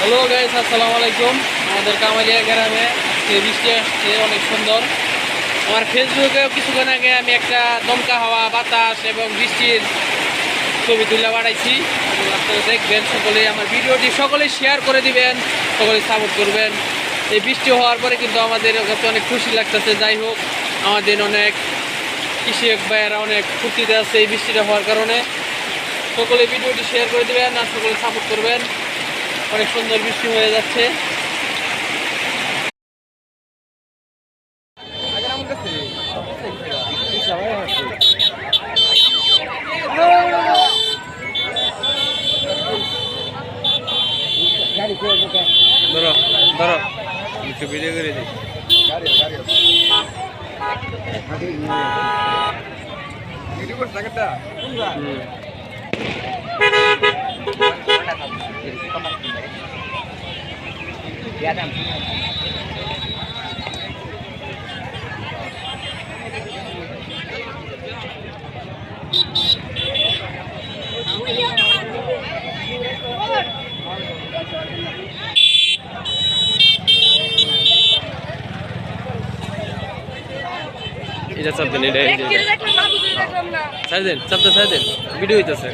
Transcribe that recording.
Hello guys, আসসালামু আলাইকুম। আমাদের কামালিয়া গ্রামে আজকে বৃষ্টি আসছে, অনেক সুন্দর। আমার ফেসবুকে কিছুক্ষণ আগে আমি একটা দমকা হাওয়া, বাতাস এবং বৃষ্টির ছবি তুলে বাড়াইছি। আপনারা দেখবেন, সকলেই আমার ভিডিওটি সকলেই শেয়ার করে দিবেন, সকলেই সাপোর্ট করবেন। এই বৃষ্টি হওয়ার পরে কিন্তু আমাদের কাছে অনেক খুশি লাগতেছে। যাই হোক, আমাদের অনেক কৃষক ভাইয়েরা অনেক ফুর্তিতে আছে এই বৃষ্টিটা হওয়ার কারণে। সকলে ভিডিওটি শেয়ার করে দিবেন আর সকলে সাপোর্ট করবেন। অনেক সুন্দর বৃষ্টি হয়ে যাচ্ছে। ধরো ধরো একটু ভিডিও করে দিই। এটা চাপ দেন, এটা ছাড় দেন, চাপতে ছাড় দেন, ভিডিও হইতেছে।